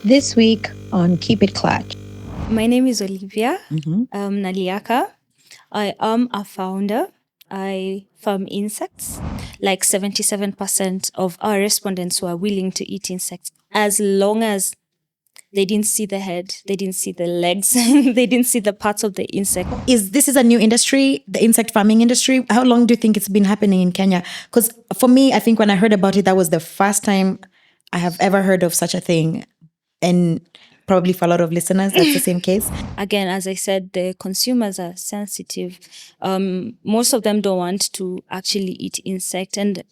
This week on Keep It Clutch. My name is Olivia Mm-hmm. Naliaka. I am a founder. I farm insects. Like 77% of our respondents were willing to eat insects as long as they didn't see the head, they didn't see the legs, they didn't see the parts of the insect. This is a new industry, the insect farming industry? How long do you think it's been happening in Kenya? Because for me, I think when I heard about it, that was the first time I have ever heard of such a thing. And probably for a lot of listeners, that's the same case. Again, as I said, the consumers are sensitive. Most of them don't want to actually eat insect, and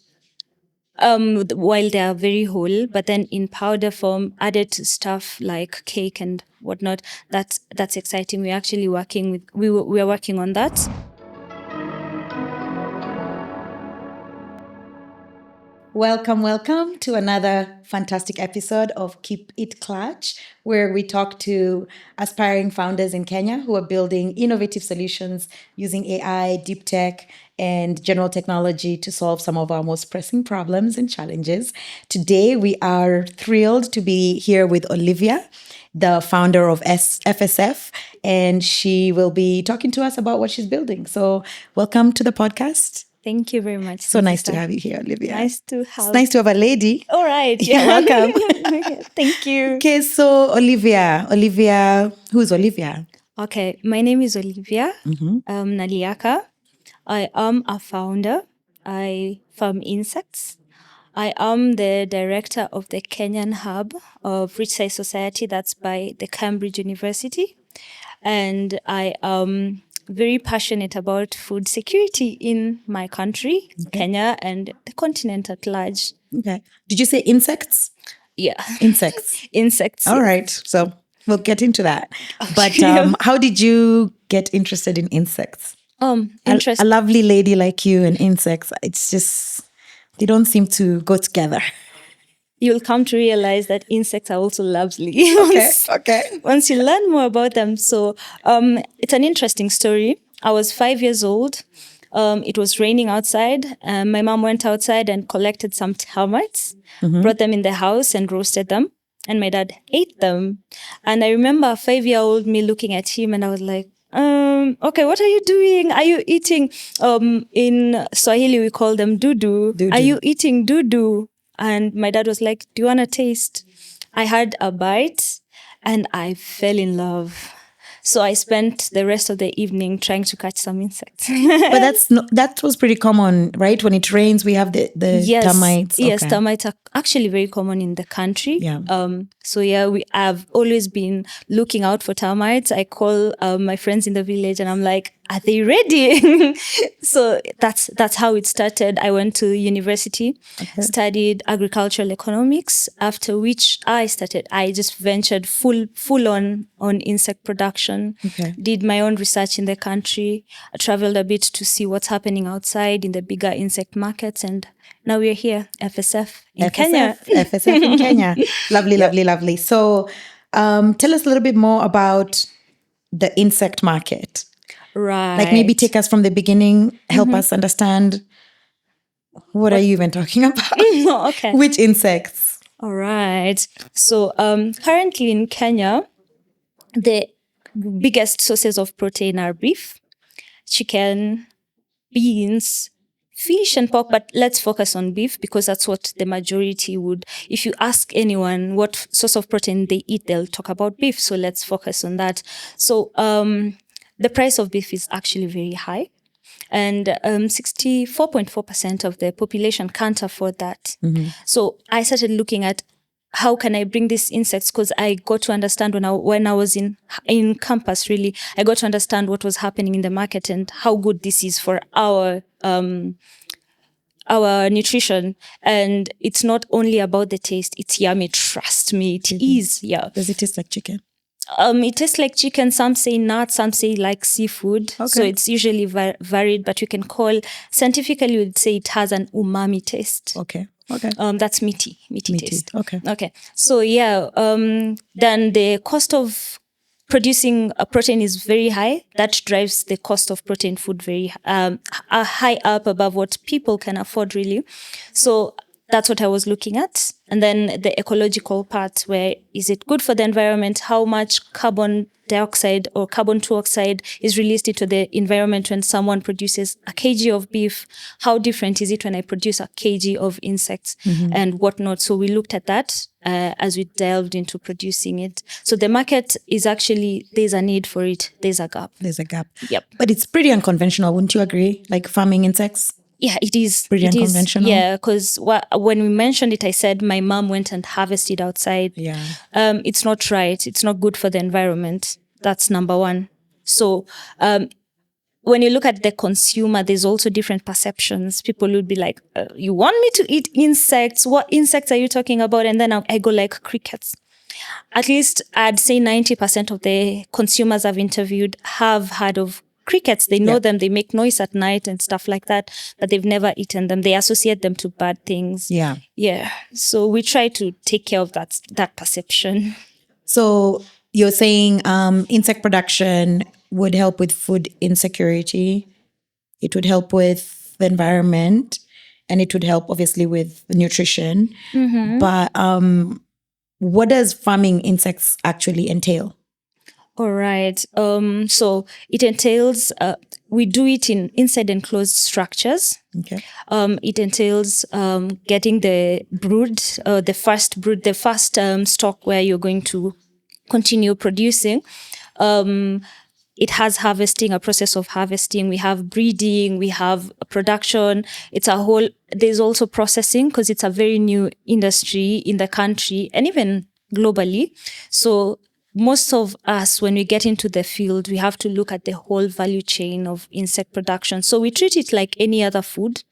while they are very whole, but then in powder form, added to stuff like cake and whatnot. That's exciting. We're actually we are working on that. Welcome to another fantastic episode of Keep It Clutch, where we talk to aspiring founders in Kenya who are building innovative solutions using AI, deep tech, and general technology to solve some of our most pressing problems and challenges. Today, we are thrilled to be here with Olivia, the founder of FSF, and she will be talking to us about what she's building. So, welcome to the podcast. Thank you very much. So nice to have you here, Olivia. Nice to It's have. nice to have a lady. All right. Yeah, welcome. Thank you. Okay, so Olivia, who's Olivia? Okay, my name is Olivia Naliaka. I am a founder. I farm insects. I am the director of the Kenyan Hub of Rich Science Society, that's by the Cambridge University. And I am very passionate about food security in my country, Kenya, and the continent at large. Okay. Did you say insects? Yeah. Insects. Insects. All right. So we'll get into that. But how did you get interested in insects? Interesting. A lovely lady like you and insects, it's just, they don't seem to go together. You'll come to realize that insects are also lovely. Okay. Once you learn more about them. So it's an interesting story. I was 5 years old. It was raining outside. My mom went outside and collected some termites, brought them in the house and roasted them. And my dad ate them. And I remember a 5-year-old me looking at him and I was like, okay, what are you doing? Are you eating, in Swahili, we call them dudu. Are you eating dudu? And my dad was like, do you want to taste? I had a bite and I fell in love. So I spent the rest of the evening trying to catch some insects. But that was pretty common, right? When it rains, we have the termites. Yes, termites are actually very common in the country. Yeah. So yeah, we have always been looking out for termites. I call my friends in the village and I'm like, are they ready? So that's how it started. I went to university, studied agricultural economics, after which I just ventured full on insect production, did my own research in the country. I traveled a bit to see what's happening outside in the bigger insect markets, and now we're here, FSF in Kenya. FSF in Kenya. Lovely. So tell us a little bit more about the insect market. Right. Like maybe take us from the beginning, help us understand what are you even talking about? Okay. Which insects? All right. So currently in Kenya, the biggest sources of protein are beef, chicken, beans, fish and pork, but let's focus on beef because that's what the majority would. If you ask anyone what source of protein they eat, they'll talk about beef. So let's focus on that. So the price of beef is actually very high. And 64.4% of the population can't afford that. So I started looking at how can I bring these insects, because I got to understand when I was in campus, really, I got to understand what was happening in the market and how good this is for our nutrition. And it's not only about the taste, it's yummy, trust me, it is. Yeah. Does it taste like chicken? It tastes like chicken. Some say nuts, some say like seafood. So it's usually varied, but you can call, scientifically, we'd say it has an umami taste. Okay. That's meaty taste. Okay. So yeah, then the cost of producing a protein is very high. That drives the cost of protein food very high up above what people can afford, really. So that's what I was looking at. And then the ecological part, where is it good for the environment? How much carbon dioxide or carbon dioxide is released into the environment when someone produces a kg of beef? How different is it when I produce a kg of insects and whatnot? So we looked at that as we delved into producing it. So the market is actually, there's a need for it. There's a gap. There's a gap. Yep. But it's pretty unconventional, wouldn't you agree? Like farming insects? Yeah, it is. Pretty It is. unconventional. Yeah, because when we mentioned it, I said my mom went and harvested outside. Yeah. It's not right. It's not good for the environment. That's number one. So when you look at the consumer, there's also different perceptions. People would be like, you want me to eat insects? What insects are you talking about? And then I go like crickets. At least I'd say 90% of the consumers I've interviewed have heard of crickets. They know them, they make noise at night and stuff like that, but they've never eaten them. They associate them to bad things. Yeah. Yeah. So we try to take care of that perception. So you're saying insect production would help with food insecurity. It would help with the environment, and it would help obviously with nutrition. But what does farming insects actually entail? All right. So it entails, we do it inside enclosed structures. Okay. It entails getting the brood, the first stock where you're going to continue producing. It has harvesting, a process of harvesting. We have breeding, we have production. There's also processing, because it's a very new industry in the country and even globally. So most of us, when we get into the field, we have to look at the whole value chain of insect production. So we treat it like any other food.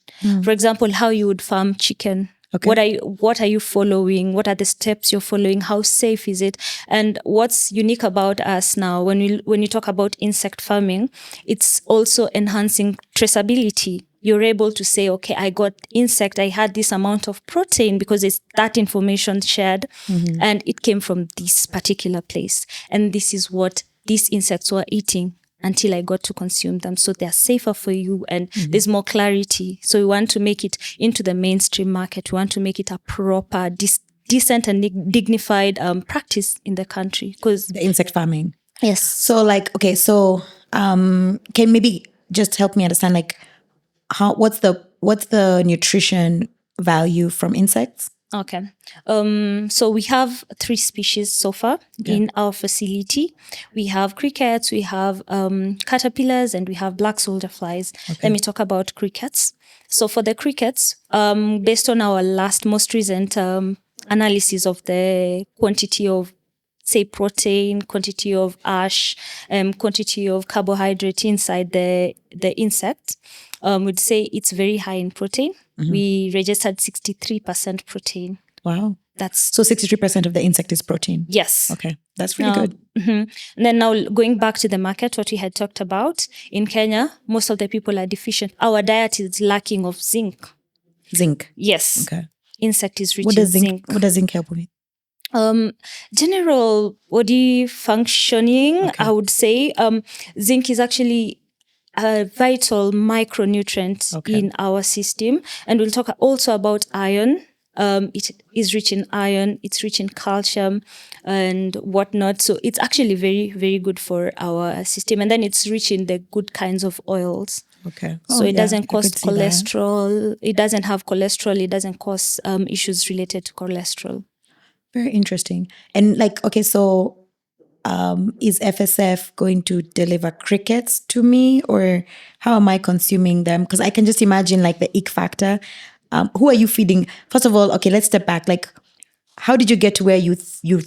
For example, how you would farm chicken. Okay. What are you following? What are the steps you're following? How safe is it? And what's unique about us now, when you talk about insect farming, it's also enhancing traceability. You're able to say, okay, I got insect, I had this amount of protein because it's that information shared, and it came from this particular place. And this is what these insects were eating until I got to consume them. So they're safer for you, and there's more clarity. So we want to make it into the mainstream market. We want to make it a proper, decent and dignified practice in the country. Because the insect farming. Yes. So can maybe just help me understand, like, what's the nutrition value from insects? Okay. So we have 3 species so far in our facility. We have crickets, we have caterpillars, and we have black soldier flies. Okay. Let me talk about crickets. So for the crickets, based on our most recent analysis of the quantity of, say, protein, quantity of ash, quantity of carbohydrate inside the insect, we'd say it's very high in protein. We registered 63% protein. Wow. So 63% of the insect is protein? Yes. Okay. That's really good. And then now going back to the market, what we had talked about, in Kenya, most of the people are deficient. Our diet is lacking of zinc. Zinc? Yes. Okay. Insect is rich in zinc. What does zinc help with? General body functioning, okay. I would say. Zinc is actually a vital micronutrient in our system. And we'll talk also about iron. It is rich in iron, it's rich in calcium and whatnot. So it's actually very, very good for our system. And then it's rich in the good kinds of oils. Okay. So it doesn't cause cholesterol. It doesn't have cholesterol. It doesn't cause issues related to cholesterol. Very interesting. And so is FSF going to deliver crickets to me, or how am I consuming them? Because I can just imagine the ick factor. Who are you feeding? First of all, let's step back. How did you get to where you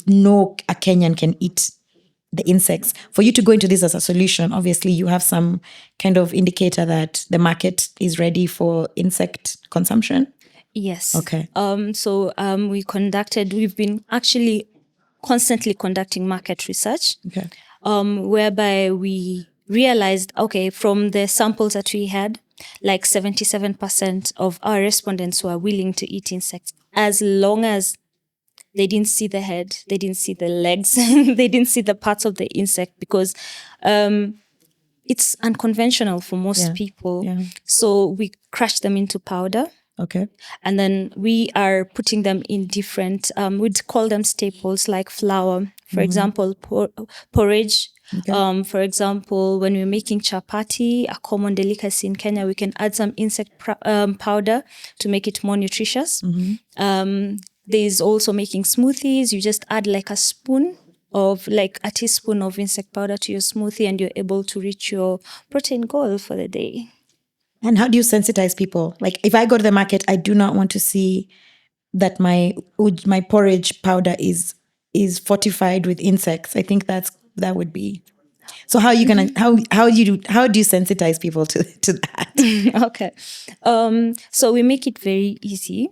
know a Kenyan can eat the insects? For you to go into this as a solution, obviously you have some kind of indicator that the market is ready for insect consumption. Yes. Okay. We've been actually constantly conducting market research, whereby we realized, from the samples that we had, 77% of our respondents were willing to eat insects as long as they didn't see the head, they didn't see the legs, they didn't see the parts of the insect, because it's unconventional for most people. Yeah. So we crush them into powder. Okay. And then we are putting them in different, we'd call them staples like flour, for example, porridge. Okay. For example, when we're making chapati, a common delicacy in Kenya, we can add some insect powder to make it more nutritious. There's also making smoothies. You just add like a spoon of like a teaspoon of insect powder to your smoothie and you're able to reach your protein goal for the day. And how do you sensitize people? Like if I go to the market, I do not want to see that my porridge powder is fortified with insects. I think that would be. So how are you gonna how do you sensitize people to that? Okay. So we make it very easy.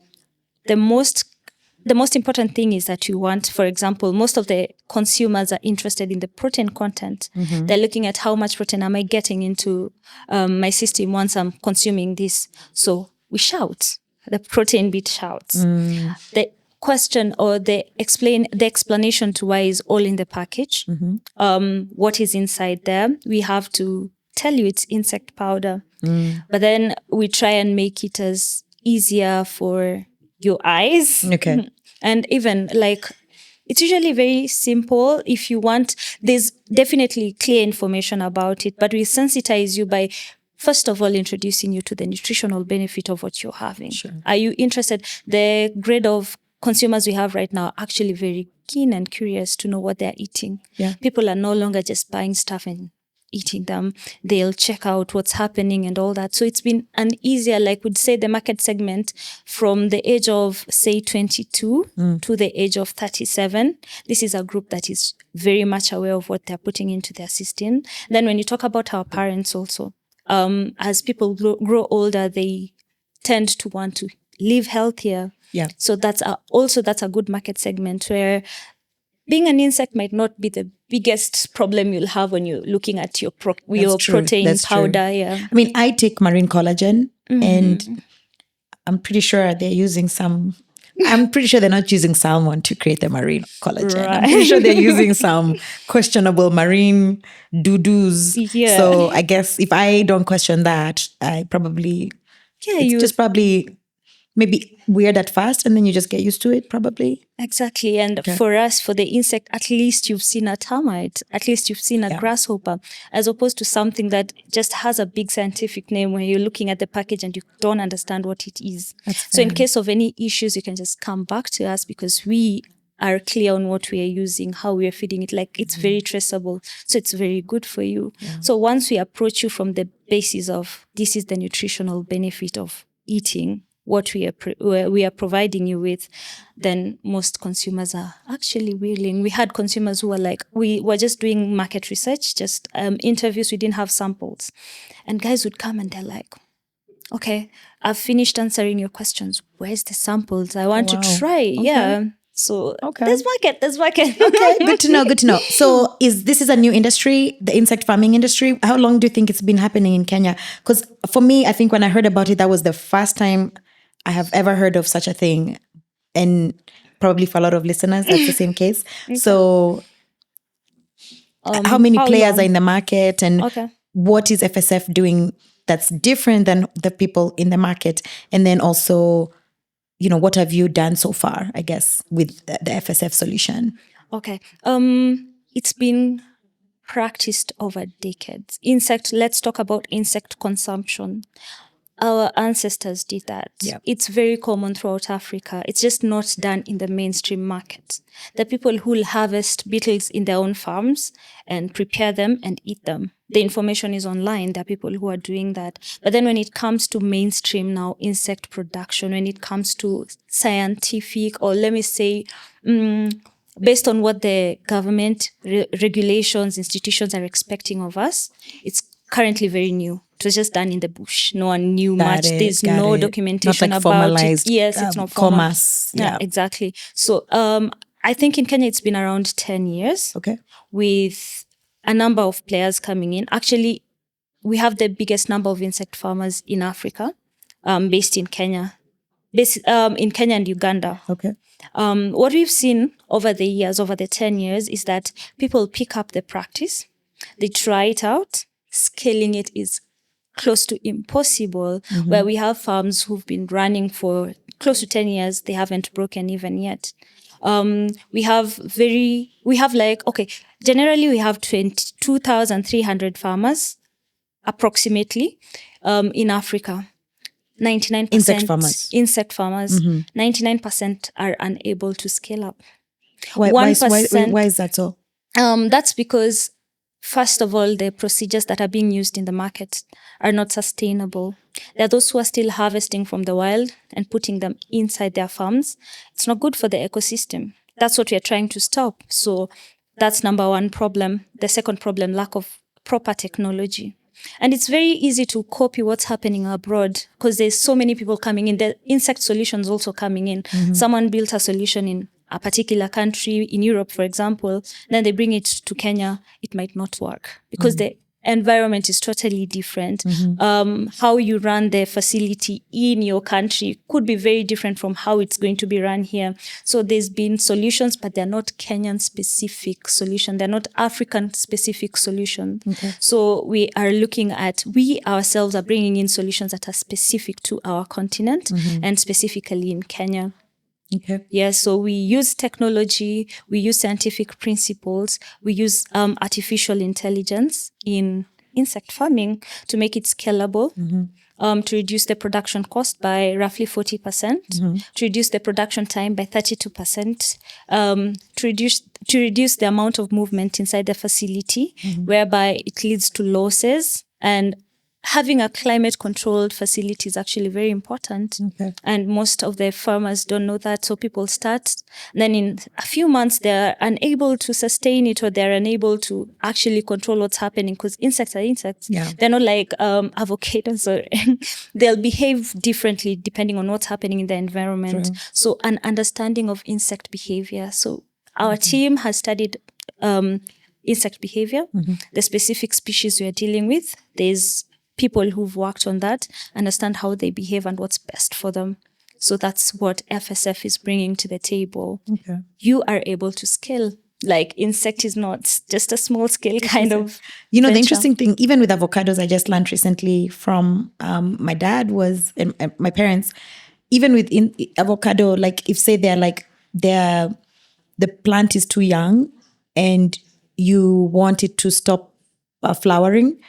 The most important thing is that you want, for example, most of the consumers are interested in the protein content. They're looking at how much protein am I getting into my system once I'm consuming this. So we shout. The protein bit shouts. The question or the explanation to why is all in the package. What is inside there? We have to tell you it's insect powder. But then we try and make it as easier for your eyes. Okay. And even like, it's usually very simple. If you want, there's definitely clear information about it, but we sensitize you by, first of all, introducing you to the nutritional benefit of what you're having. Sure. Are you interested? The grade of consumers we have right now are actually very keen and curious to know what they're eating. Yeah. People are no longer just buying stuff and eating them. They'll check out what's happening and all that. So it's been an easier, like we'd say, the market segment from the age of, say, 22 to the age of 37. This is a group that is very much aware of what they're putting into their system. Then when you talk about our parents also, as people grow older, they tend to want to live healthier. Yeah. So that's a good market segment where being an insect might not be the biggest problem you'll have when you're looking at your protein That's powder. true. Yeah. I mean, I take marine collagen and I'm pretty sure they're using I'm pretty sure they're not using salmon to create the marine collagen. I'm pretty sure they're using some questionable marine doo-doos. Yeah. So I guess if I don't question that, I probably, it's just probably maybe weird at first and then you just get used to it probably. Exactly. And for us, for the insect, at least you've seen a termite, at least you've seen a grasshopper, as opposed to something that just has a big scientific name where you're looking at the package and you don't understand what it is. So in case of any issues, you can just come back to us because we are clear on what we are using, how we are feeding it. Like it's very traceable. So it's very good for you. Yeah. So once we approach you from the basis of this is the nutritional benefit of eating what we are providing you with, then most consumers are actually willing. We had consumers who were like, we were just doing market research, just interviews, we didn't have samples. And guys would come and they're like, okay, I've finished answering your questions. Where's the samples? I want to try. Okay. Yeah. So there's market. Okay, good to know. So this is a new industry, the insect farming industry. How long do you think it's been happening in Kenya? Because for me, I think when I heard about it, that was the first time I have ever heard of such a thing. And probably for a lot of listeners, that's the same case. Okay. So how many players are in the market and what is FSF doing that's different than the people in the market? And then also, what have you done so far, I guess, with the FSF solution? Okay. It's been practiced over decades. Let's talk about insect consumption. Our ancestors did that. Yep. It's very common throughout Africa. It's just not done in the mainstream market. The people who will harvest beetles in their own farms and prepare them and eat them. The information is online. There are people who are doing that. But then when it comes to mainstream now, insect production, when it comes to scientific, or let me say, based on what the government regulations, institutions are expecting of us, it's currently very new. It was just done in the bush. No one knew much. There's no documentation not like about formalized, it. Yes, it's not formal. Commerce. Yeah, exactly. So I think in Kenya it's been around 10 years. Okay. With a number of players coming in. Actually, we have the biggest number of insect farmers in Africa, based in Kenya. In Kenya and Uganda. Okay. What we've seen over the 10 years, is that people pick up the practice, they try it out. Scaling it is close to impossible, where we have farms who've been running for close to 10 years, they haven't broken even yet. We have generally we have 22,300 farmers approximately in Africa. 99% insect farmers, 99% are unable to scale up. Why is that so? That's because, first of all, the procedures that are being used in the market are not sustainable. There are those who are still harvesting from the wild and putting them inside their farms. It's not good for the ecosystem. That's what we are trying to stop. So that's number one problem. The second problem, lack of proper technology. And it's very easy to copy what's happening abroad because there's so many people coming in. The insect solutions also coming in. Someone built a solution in a particular country, in Europe, for example, then they bring it to Kenya, it might not work because the environment is totally different. How you run the facility in your country could be very different from how it's going to be run here. So there's been solutions, but they're not Kenyan specific solutions. They're not African specific solutions. So we ourselves are bringing in solutions that are specific to our continent and specifically in Kenya. Okay. Yeah, so we use technology, we use scientific principles, we use artificial intelligence in insect farming to make it scalable, to reduce the production cost by roughly 40%, to reduce the production time by 32%, to reduce the amount of movement inside the facility, whereby it leads to losses. And having a climate controlled facility is actually very important. And most of the farmers don't know that. So people start, then in a few months, they're unable to sustain it or they're unable to actually control what's happening because insects are insects. Yeah. They're not like avocados or they'll behave differently depending on what's happening in the environment. True. So an understanding of insect behavior. So our team has studied insect behavior, the specific species we are dealing with. There's people who've worked on that, understand how they behave and what's best for them. So that's what FSF is bringing to the table. Okay. You are able to scale. Like insect is not just a small scale kind of the venture. interesting thing, even with avocados, I just learned recently from my dad and my parents, even with avocado, like if say the plant is too young and you want it to stop flowering,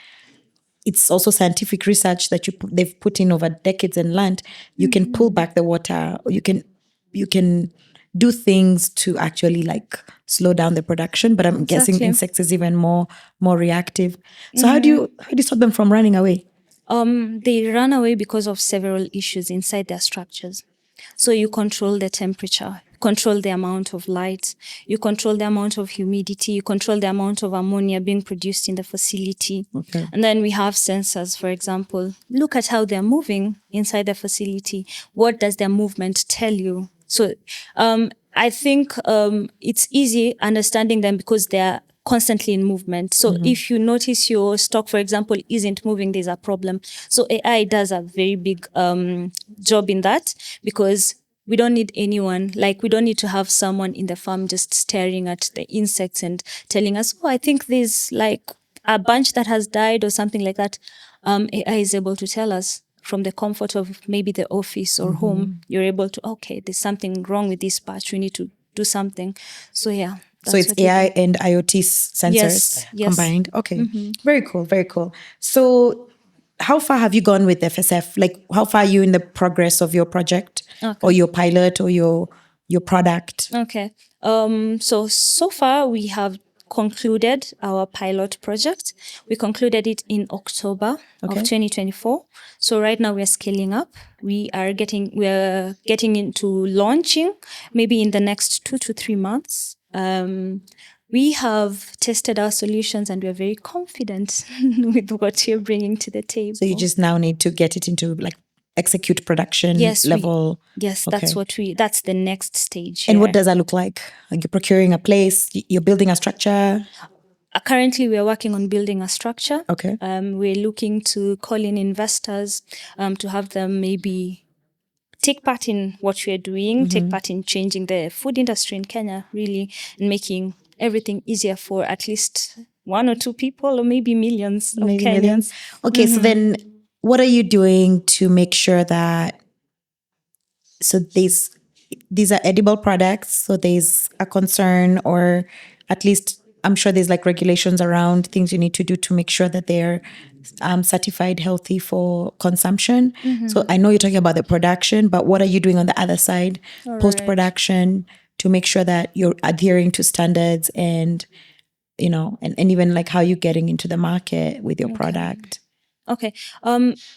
it's also scientific research that they've put in over decades and learned. You can pull back the water, or you can do things to actually like slow down the production. But I'm guessing insects is even more reactive. So how do you stop them from running away? They run away because of several issues inside their structures. So you control the temperature, control the amount of light, you control the amount of humidity, you control the amount of ammonia being produced in the facility. Okay. And then we have sensors, for example. Look at how they're moving inside the facility. What does their movement tell you? So I think it's easy understanding them because they're constantly in movement. So if you notice your stock, for example, isn't moving, there's a problem. So AI does a very big job in that because we don't need anyone, like we don't need to have someone in the farm just staring at the insects and telling us, oh, I think there's like a bunch that has died or something like that. AI is able to tell us from the comfort of maybe the office or home. You're able to, okay, there's something wrong with this batch. We need to do something. So yeah. So it's AI and IoT sensors combined. Okay. Very cool. Very cool. So how far have you gone with FSF? Like how far are you in the progress of your project or your pilot or your product? Okay. So far we have concluded our pilot project. We concluded it in October of 2024. So right now we are scaling up. We are getting into launching maybe in the next 2 to 3 months. We have tested our solutions and we're very confident with what you're bringing to the table. So you just now need to get it into like execute production level. That's the next stage. And what does that look like? Like you're procuring a place, you're building a structure? Currently, we are working on building a structure. Okay. We're looking to call in investors to have them maybe take part in what we're doing, take part in changing the food industry in Kenya, really, and making everything easier for at least 1 or 2 people or maybe millions of Kenyans. Okay, so then what are you doing to make sure that, so these are edible products, so there's a concern, or at least I'm sure there's like regulations around things you need to do to make sure that they're certified healthy for consumption. So I know you're talking about the production, but what are you doing on the other side, post production, to make sure that you're adhering to standards, and and even like how you're getting into the market with your product? Okay.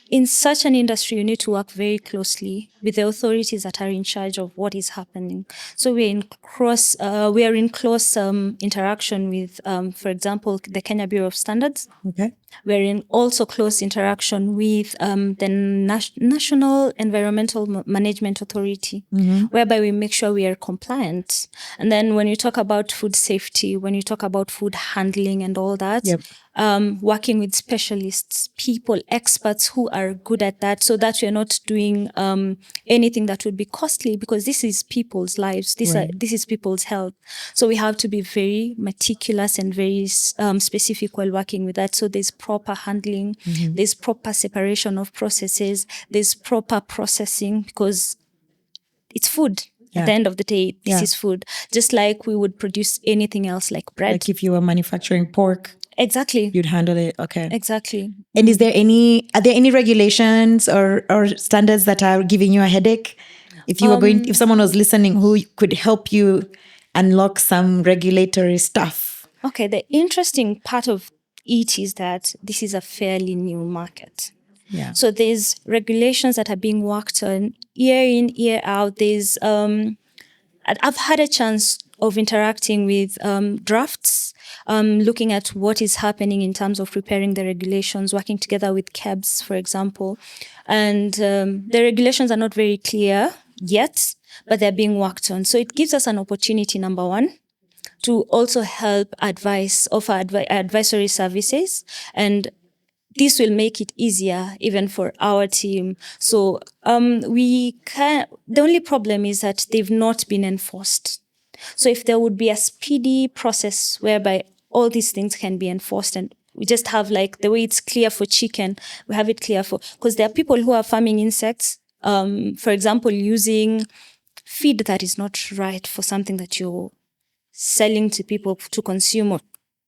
In such an industry, you need to work very closely with the authorities that are in charge of what is happening. So we are in close interaction with, for example, the Kenya Bureau of Standards. Okay. We're in also close interaction with the National Environmental Management Authority, whereby we make sure we are compliant. And then when you talk about food safety, when you talk about food handling and all that, working with specialists, people, experts who are good at that, so that we're not doing anything that would be costly, because this is people's lives. This is people's health. So we have to be very meticulous and very specific while working with that. So there's proper handling, there's proper separation of processes, there's proper processing, because it's food. At the end of the day, this is food. Just like we would produce anything else, like bread. Like if you were manufacturing pork, exactly, you'd handle it. Okay. Exactly. And are there any regulations or standards that are giving you a headache? If you were if someone was listening who could help you unlock some regulatory stuff. Okay, the interesting part of it is that this is a fairly new market. Yeah. So there's regulations that are being worked on year in, year out. There's I've had a chance of interacting with drafts, looking at what is happening in terms of preparing the regulations, working together with KEBS, for example. And the regulations are not very clear yet, but they're being worked on. So it gives us an opportunity, number one, to also help offer advisory services, and this will make it easier even for our team. So the only problem is that they've not been enforced. So if there would be a speedy process whereby all these things can be enforced, and we just have like the way it's clear for chicken, we have it clear because there are people who are farming insects, for example, using feed that is not right for something that you're selling to people to consume.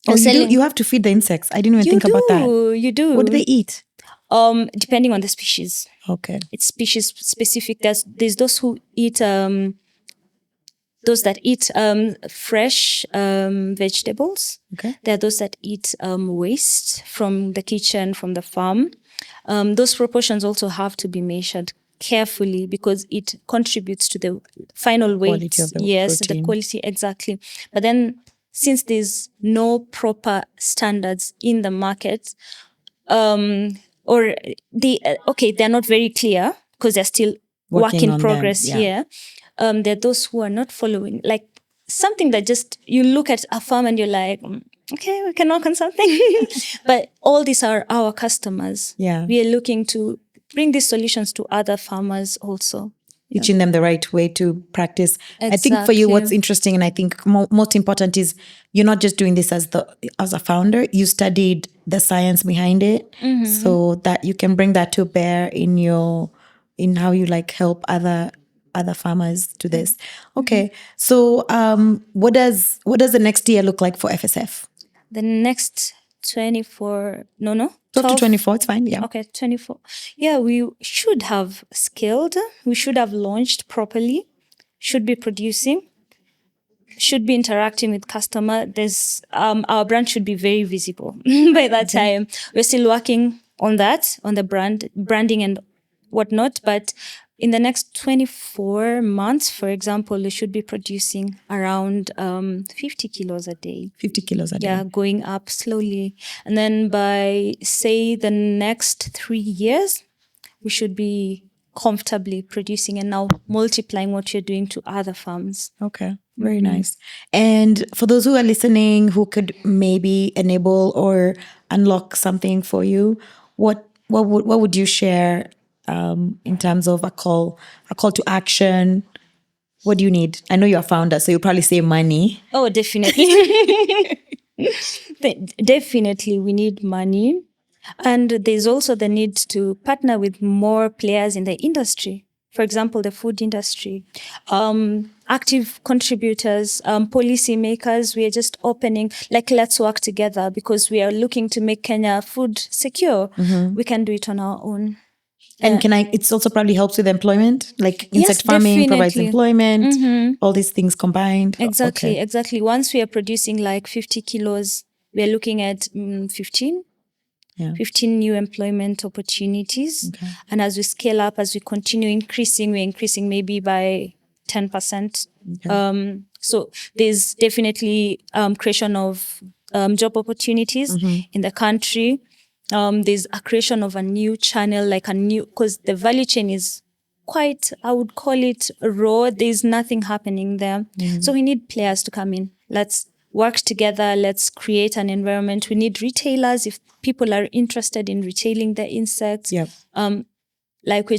You have to feed the insects. I didn't even think about that. You do. What do they eat? Depending on the species. Okay. It's species specific. There's those who eat those that eat fresh vegetables. Okay. There are those that eat waste from the kitchen, from the farm. Those proportions also have to be measured carefully because it contributes to the final weight. Quality of the protein. The quality, exactly. But then since there's no proper standards in the market, or they're not very clear because they're still work in progress here. There are those who are not following, like something that just, you look at a farm and you're like, okay, we can work on something. But all these are our customers. Yeah. We are looking to bring these solutions to other farmers also. Teaching them the right way to practice. Exactly. I think for you, what's interesting, and I think most important, is you're not just doing this as a founder. You studied the science behind it, so that you can bring that to bear in how you like help other farmers do this. Okay, so what does the next year look like for FSF? The next 24, 12 to 24, it's fine, yeah. Okay, 24. Yeah, we should have scaled. We should have launched properly. Should be producing. Should be interacting with customer. There's our brand should be very visible by that time. We're still working on that, on the branding and whatnot. But in the next 24 months, for example, we should be producing around 50 kilos a day. 50 kilos a day. Yeah, going up slowly. And then by, say, the next 3 years, we should be comfortably producing and now multiplying what you're doing to other farms. Okay, very nice. And for those who are listening who could maybe enable or unlock something for you, what would you share in terms of a call to action? What do you need? I know you're a founder, so you'll probably say money. Oh, definitely. Definitely, we need money. And there's also the need to partner with more players in the industry. For example, the food industry, active contributors, policy makers. We are just opening, like, let's work together because we are looking to make Kenya food secure. We can do it on our own. And it's also probably helps with employment, like Yes, insect farming provides definitely. employment, all these things combined. Exactly, Okay. exactly. Once we are producing like 50 kilos, we are looking at 15 Yeah. 15 new employment opportunities. Okay. And as we scale up, as we continue increasing, we're increasing maybe by 10%. Okay. So there's definitely creation of job opportunities in the country. There's a creation of a new channel, like a new, because the value chain is quite, I would call it raw. There's nothing happening there. So we need players to come in. Let's work together. Let's create an environment. We need retailers if people are interested in retailing their insects. Yeah. Like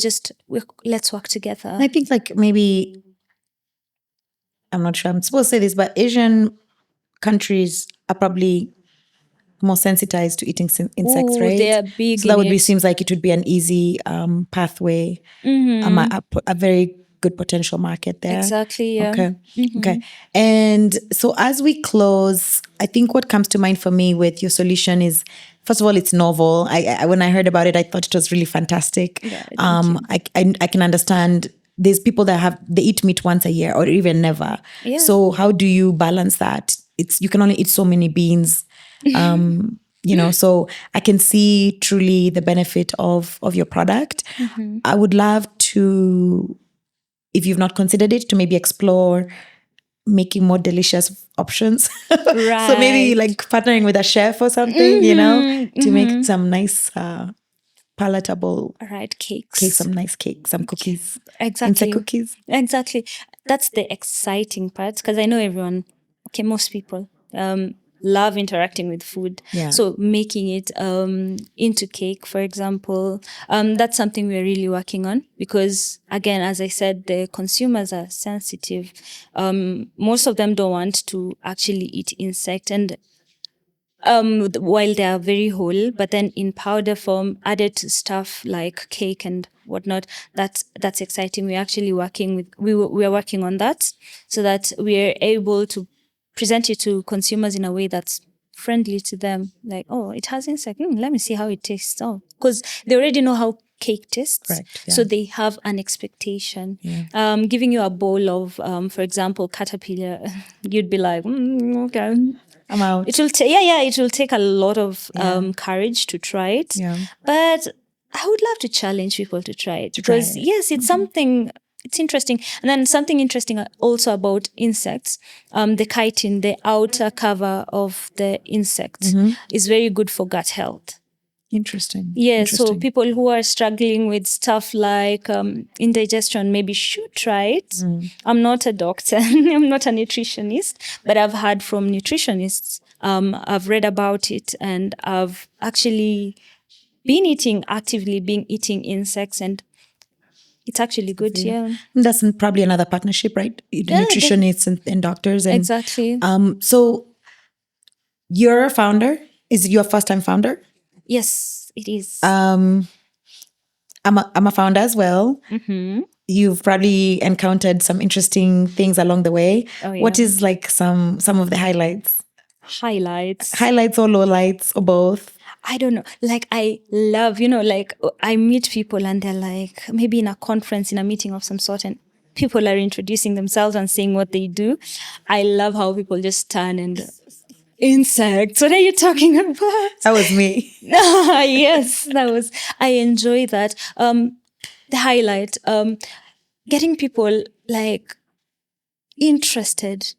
let's work together. I think like maybe, I'm not sure I'm supposed to say this, but Asian countries are probably more sensitized to eating insects, Ooh, right? they're big So that in would be, it. seems like it would be an easy pathway, a very good potential market there. Exactly, yeah. Okay. Okay. And so as we close, I think what comes to mind for me with your solution is, first of all, it's novel. I when I heard about it, I thought it was really fantastic. Yeah, thank you. I can understand there's people that they eat meat once a year or even never. Yeah. So how do you balance that? You can only eat so many beans. So I can see truly the benefit of your product. I would love to, if you've not considered it, to maybe explore making more delicious options. Right. So maybe like partnering with a chef or something, to make some nice palatable Right, cakes. some nice cakes, some cookies. Exactly. Insect cookies. Exactly. That's the exciting part, because I know everyone, most people love interacting with food. Yeah. So making it into cake, for example, that's something we're really working on, because again, as I said, the consumers are sensitive. Most of them don't want to actually eat insect, and while they are very whole, but then in powder form, added to stuff like cake and whatnot. That's exciting. We're actually we are working on that, so that we are able to present it to consumers in a way that's friendly to them. Like, oh, it has insect. Let me see how it tastes. Oh, because they already know how cake tastes. Right, yeah. So they have an expectation. Giving you a bowl of, for example, caterpillar, you'd be like, okay. I'm out. It will it will take a lot of courage to try it. Yeah. But I would love to challenge people to try it, because yes, it's something, it's interesting. And then something interesting also about insects, the chitin, the outer cover of the insect, is very good for gut health. Interesting. Yeah, so people who are struggling with stuff like indigestion maybe should try it. I'm not a doctor, I'm not a nutritionist, but I've heard from nutritionists. I've read about it, and I've actually been eating insects, and it's actually good. Yeah. That's probably another partnership, right? Nutritionists and doctors. And, exactly. So you're a founder. Is it your first time founder? Yes, it is. I'm a founder as well. You've probably encountered some interesting things along the way. Oh, yeah. What is like some of the highlights? Highlights or lowlights or both? I don't know. Like, I love, like, I meet people and they're like, maybe in a conference, in a meeting of some sort, and people are introducing themselves and saying what they do. I love how people just turn and, insects, what are you talking about? That was me. Yes, I enjoy that. The highlight, getting people like interested,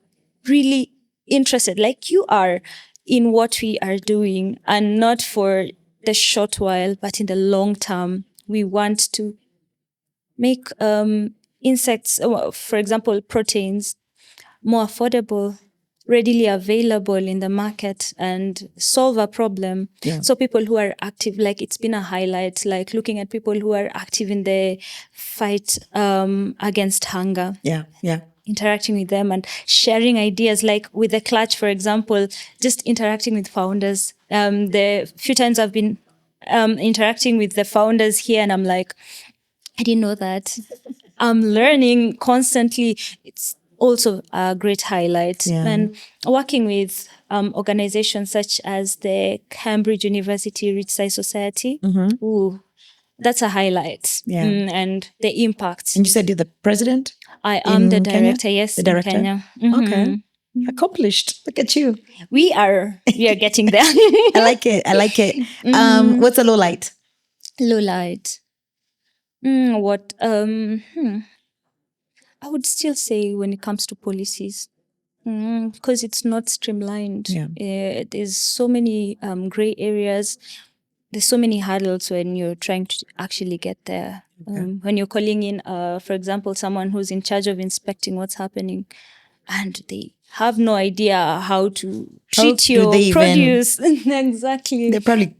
really interested, like you are, in what we are doing, and not for the short while, but in the long term. We want to make insects, for example, proteins, more affordable, readily available in the market, and solve a problem. Yeah. So people who are active, like, it's been a highlight, like looking at people who are active in the fight against hunger. Yeah. Interacting with them and sharing ideas, like with the clutch, for example, just interacting with founders. The few times I've been interacting with the founders here, and I'm like, I didn't know that. I'm learning constantly. It's also a great highlight. Yeah. And working with organizations such as the Cambridge University Rich Science Society, ooh, that's a highlight. Yeah. And the impact. And you said you're the president? I am the in Kenya? director, yes, The director? in Kenya. Okay. Accomplished. Look at you. We are getting there. I like it. I like it. What's a low light? Low light. What? I would still say when it comes to policies, because it's not streamlined. Yeah. There's so many gray areas. There's so many hurdles when you're trying to actually get there. When you're calling in, for example, someone who's in charge of inspecting what's happening, and they have no idea how to treat do your they even- produce. Exactly. They're probably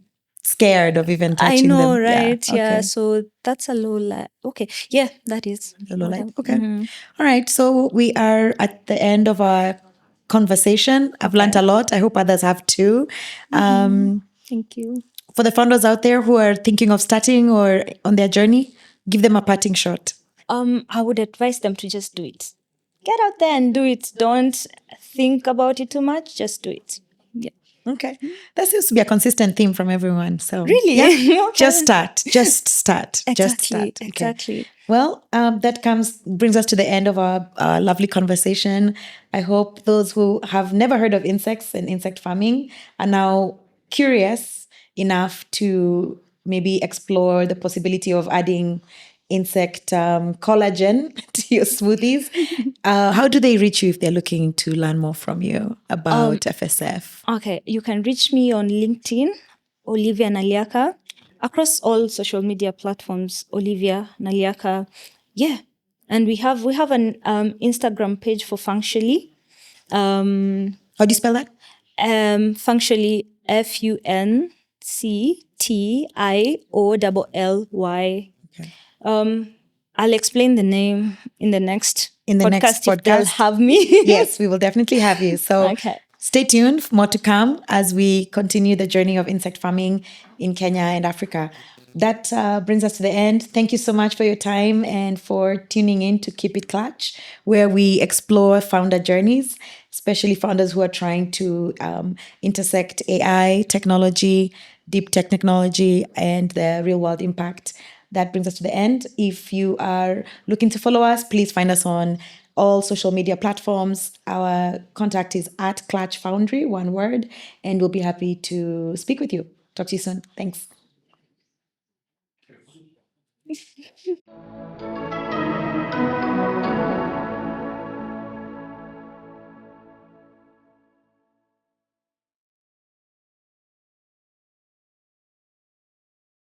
scared of even I touching know, them. right? Yeah. Okay. So that's a low light. Okay. Yeah, that is. A low what light. I- Okay. All right. So we are at the end of our conversation. I've learned a lot. I hope others have too. Thank you. For the founders out there who are thinking of starting or on their journey, give them a parting shot. I would advise them to just do it. Get out there and do it. Don't think about it too much. Just do it. Yeah. Okay. That seems to be a consistent theme from everyone. So Really? yeah. Okay. Just start. Just start. Just Exactly. start. Okay. Exactly. Well, that brings us to the end of our lovely conversation. I hope those who have never heard of insects and insect farming are now curious enough to maybe explore the possibility of adding insect collagen to your smoothies. How do they reach you if they're looking to learn more from you about FSF? Okay, you can reach me on LinkedIn, Olivia Naliaka, across all social media platforms, Olivia Naliaka. Yeah, and we have an Instagram page for Functionally. How do you spell that? Functionally, FUNCTIOLLY. Okay. I'll explain the name in the next Next podcast if they'll podcast. have me. Yes, we will definitely have you. So Okay. stay tuned for more to come as we continue the journey of insect farming in Kenya and Africa. That brings us to the end. Thank you so much for your time and for tuning in to Keep It Clutch, where we explore founder journeys, especially founders who are trying to intersect AI, technology, deep tech technology, and the real world impact. That brings us to the end. If you are looking to follow us, please find us on all social media platforms. Our contact is at Clutch Foundry, one word, and we'll be happy to speak with you. Talk to you soon. Thanks.